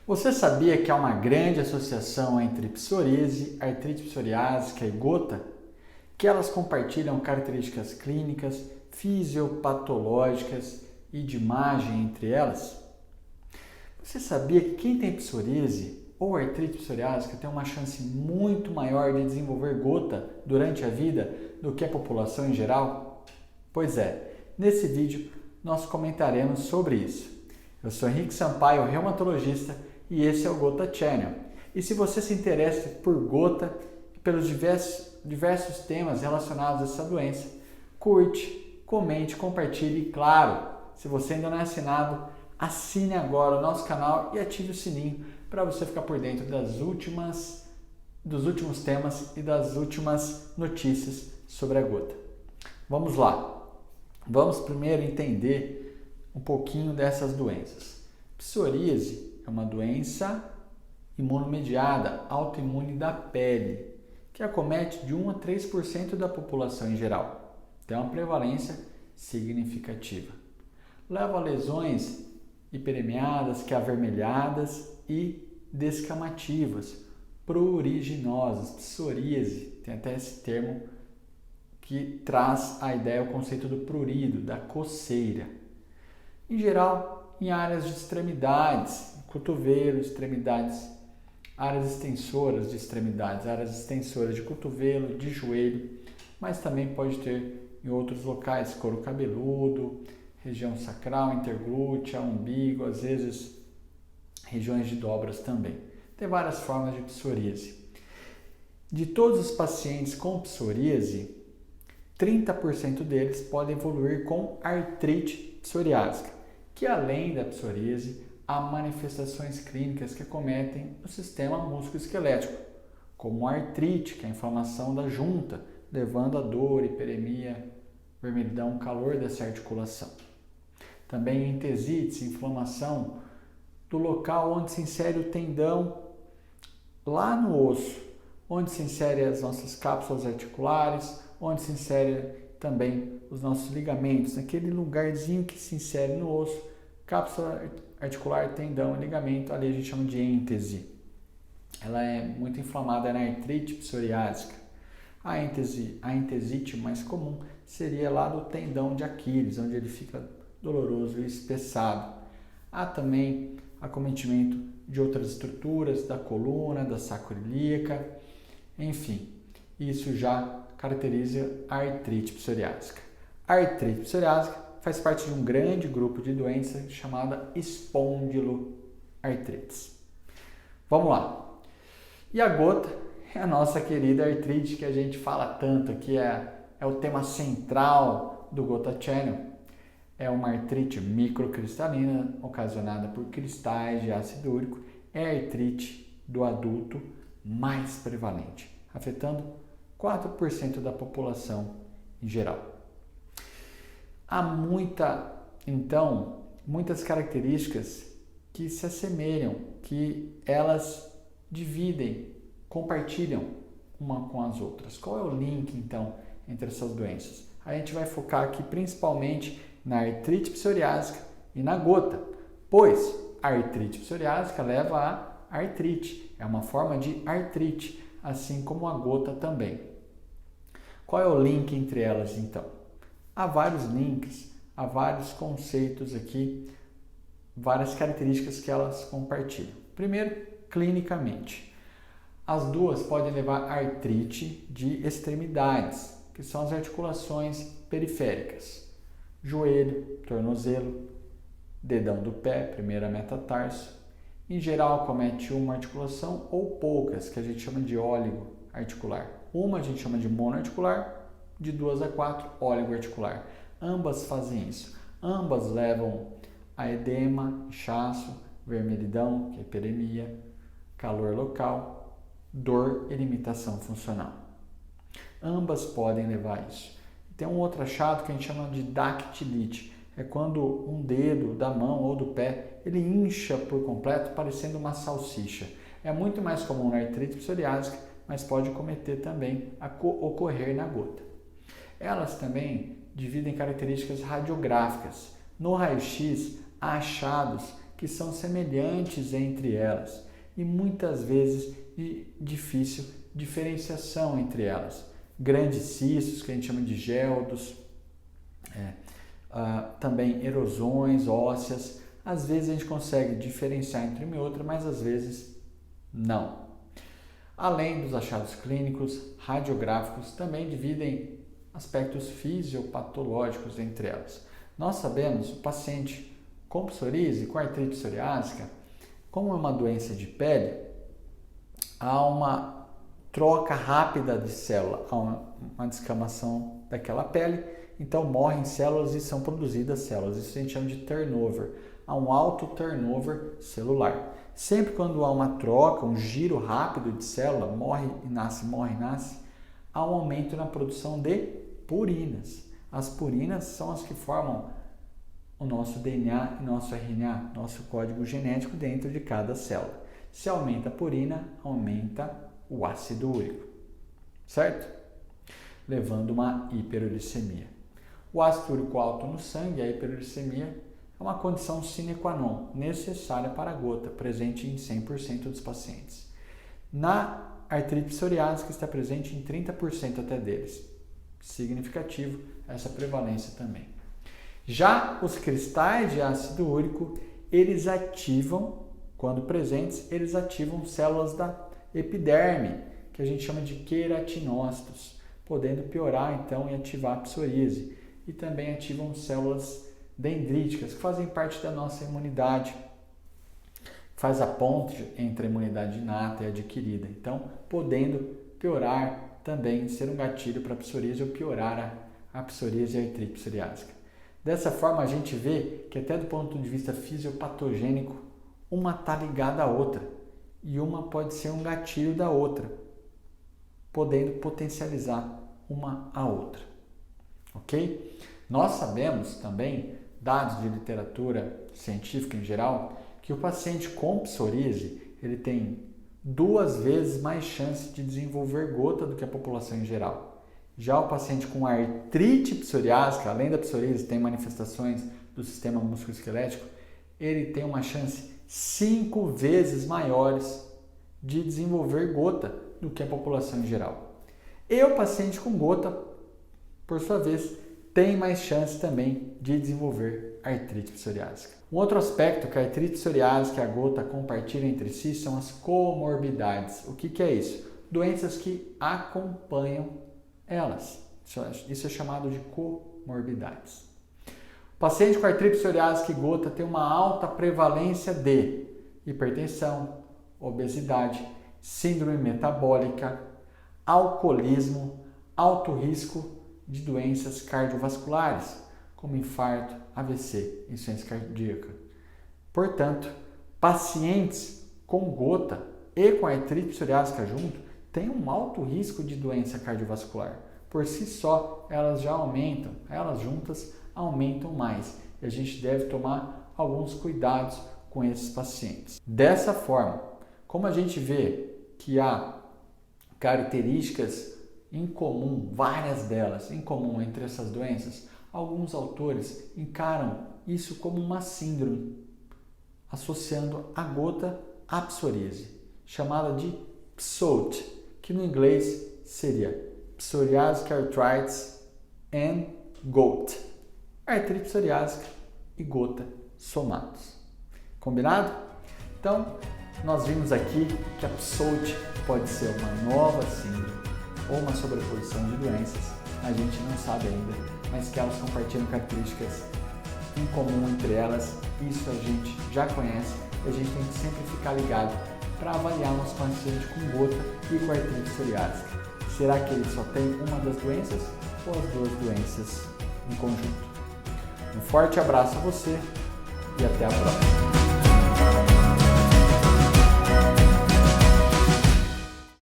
Você sabia que há uma grande associação entre psoríase, artrite psoriásica e gota? Que elas compartilham características clínicas, fisiopatológicas e de imagem entre elas? Você sabia que quem tem psoríase ou artrite psoriásica tem uma chance muito maior de desenvolver gota durante a vida do que a população em geral? Pois é, nesse vídeo nós comentaremos sobre isso. Eu sou Henrique Sampaio, reumatologista, e esse é o Gota Channel. E se você se interessa por gota e pelos diversos temas relacionados a essa doença, curte, comente, compartilhe e, claro, se você ainda não é assinado, assine agora o nosso canal e ative o sininho para você ficar por dentro dos últimos temas e das últimas notícias sobre a gota. Vamos lá. Vamos primeiro entender um pouquinho dessas doenças. Psoríase é uma doença imunomediada, autoimune da pele, que acomete de 1 a 3% da população em geral. Tem uma prevalência significativa. Leva a lesões hiperemiadas, que avermelhadas e descamativas, pruriginosas, psoríase, tem até esse termo que traz a ideia, o conceito do prurido, da coceira. Em geral, em áreas de extremidades, cotovelo, extremidades, áreas extensoras de extremidades, áreas extensoras de cotovelo, de joelho, mas também pode ter em outros locais, couro cabeludo, região sacral, interglútea, umbigo, às vezes regiões de dobras também. Tem várias formas de psoríase. De todos os pacientes com psoríase, 30% deles podem evoluir com artrite psoriásica, que além da psoríase, há manifestações clínicas que acometem o sistema musculoesquelético, como a artrite, que é a inflamação da junta, levando a dor, hiperemia, vermelhidão, calor dessa articulação. Também entesites, inflamação do local onde se insere o tendão, lá no osso, onde se inserem as nossas cápsulas articulares, onde se insere também os nossos ligamentos, naquele lugarzinho que se insere no osso, cápsula articular, tendão, ligamento, ali a gente chama de êntese. Ela é muito inflamada na artrite psoriásica. A entesite mais comum seria lá do tendão de Aquiles, onde ele fica doloroso e espessado. Há também acometimento de outras estruturas, da coluna, da sacroiliaca, enfim, isso já caracteriza a artrite psoriásica. A artrite psoriásica faz parte de um grande grupo de doenças chamada espondiloartrites. Vamos lá. E a gota é a nossa querida artrite que a gente fala tanto, que é o tema central do Gota Channel. É uma artrite microcristalina ocasionada por cristais de ácido úrico. É a artrite do adulto mais prevalente, afetando 4% da população em geral. Há muitas características que se assemelham, que elas dividem, compartilham uma com as outras. Qual é o link, então, entre essas doenças? A gente vai focar aqui principalmente na artrite psoriásica e na gota, pois a artrite psoriásica leva a artrite, é uma forma de artrite, assim como a gota também. Qual é o link entre elas, então? Há vários links, há vários conceitos aqui, várias características que elas compartilham. Primeiro, clinicamente. As duas podem levar a artrite de extremidades, que são as articulações periféricas. Joelho, tornozelo, dedão do pé, primeira metatarso. Em geral, acomete uma articulação ou poucas, que a gente chama de óligo articular. Uma a gente chama de monoarticular, de 2 a 4, óligo articular. Ambas fazem isso. Ambas levam a edema, inchaço, vermelhidão, que é hiperemia, calor local, dor e limitação funcional. Ambas podem levar isso. Tem um outro achado que a gente chama de dactilite. É quando um dedo da mão ou do pé, ele incha por completo, parecendo uma salsicha. É muito mais comum na artrite psoriásica, mas pode cometer também ocorrer na gota. Elas também dividem características radiográficas. No raio-x, há achados que são semelhantes entre elas e muitas vezes de difícil diferenciação entre elas. Grandes cistos, que a gente chama de géldos, também erosões ósseas. Às vezes a gente consegue diferenciar entre uma e outra, mas às vezes não. Além dos achados clínicos, radiográficos também dividem aspectos fisiopatológicos entre elas. Nós sabemos, o paciente com psoríase, com artrite psoriásica, como é uma doença de pele, há uma troca rápida de célula, há uma descamação daquela pele, então morrem células e são produzidas células. Isso a gente chama de turnover. Há um alto turnover celular. Sempre quando há uma troca, um giro rápido de célula, morre e nasce, há um aumento na produção de purinas. As purinas são as que formam o nosso DNA e nosso RNA, nosso código genético dentro de cada célula. Se aumenta a purina, aumenta o ácido úrico, certo? Levando uma hiperuricemia. O ácido úrico alto no sangue, a hiperuricemia, é uma condição sine qua non, necessária para a gota, presente em 100% dos pacientes. Na artrite psoriásica está presente em 30% até deles. Significativo essa prevalência também. Já os cristais de ácido úrico, eles ativam, quando presentes, eles ativam células da epiderme, que a gente chama de queratinócitos, podendo piorar então e ativar a psoríase. E também ativam células dendríticas, que fazem parte da nossa imunidade, faz a ponte entre a imunidade inata e adquirida. Então, podendo piorar também, ser um gatilho para a psoríase ou piorar a psoríase e a artrite psoriásica. Dessa forma, a gente vê que até do ponto de vista fisiopatogênico, uma está ligada à outra e uma pode ser um gatilho da outra, podendo potencializar uma a outra. Ok? Nós sabemos também, dados de literatura científica em geral, que o paciente com psoríase ele tem 2 vezes mais chance de desenvolver gota do que a população em geral. Já o paciente com artrite psoriásica, além da psoríase, tem manifestações do sistema musculoesquelético, ele tem uma chance 5 vezes maiores de desenvolver gota do que a população em geral. E o paciente com gota, por sua vez, tem mais chance também de desenvolver artrite psoriásica. Um outro aspecto que a artrite psoriásica e a gota compartilham entre si são as comorbidades. O que é isso? Doenças que acompanham elas. Isso é chamado de comorbidades. O paciente com artrite psoriásica e gota tem uma alta prevalência de hipertensão, obesidade, síndrome metabólica, alcoolismo, alto risco de doenças cardiovasculares, como infarto, AVC, insuficiência cardíaca. Portanto, pacientes com gota e com artrite psoriásica junto têm um alto risco de doença cardiovascular. Por si só, elas já aumentam, elas juntas aumentam mais. E a gente deve tomar alguns cuidados com esses pacientes. Dessa forma, como a gente vê que há características em comum, várias delas em comum entre essas doenças, alguns autores encaram isso como uma síndrome, associando a gota à psoríase, chamada de PSOAT, que no inglês seria Psoriasic Arthritis and GOAT, artrite psoriásica e gota somados. Combinado? Então, nós vimos aqui que a PSOAT pode ser uma nova síndrome ou uma sobreposição de doenças, a gente não sabe ainda, mas que elas compartilham características em comum entre elas, isso a gente já conhece e a gente tem que sempre ficar ligado para avaliar nosso paciente com gota e com artrite psoriásica. Será que ele só tem uma das doenças ou as 2 doenças em conjunto? Um forte abraço a você e até a próxima!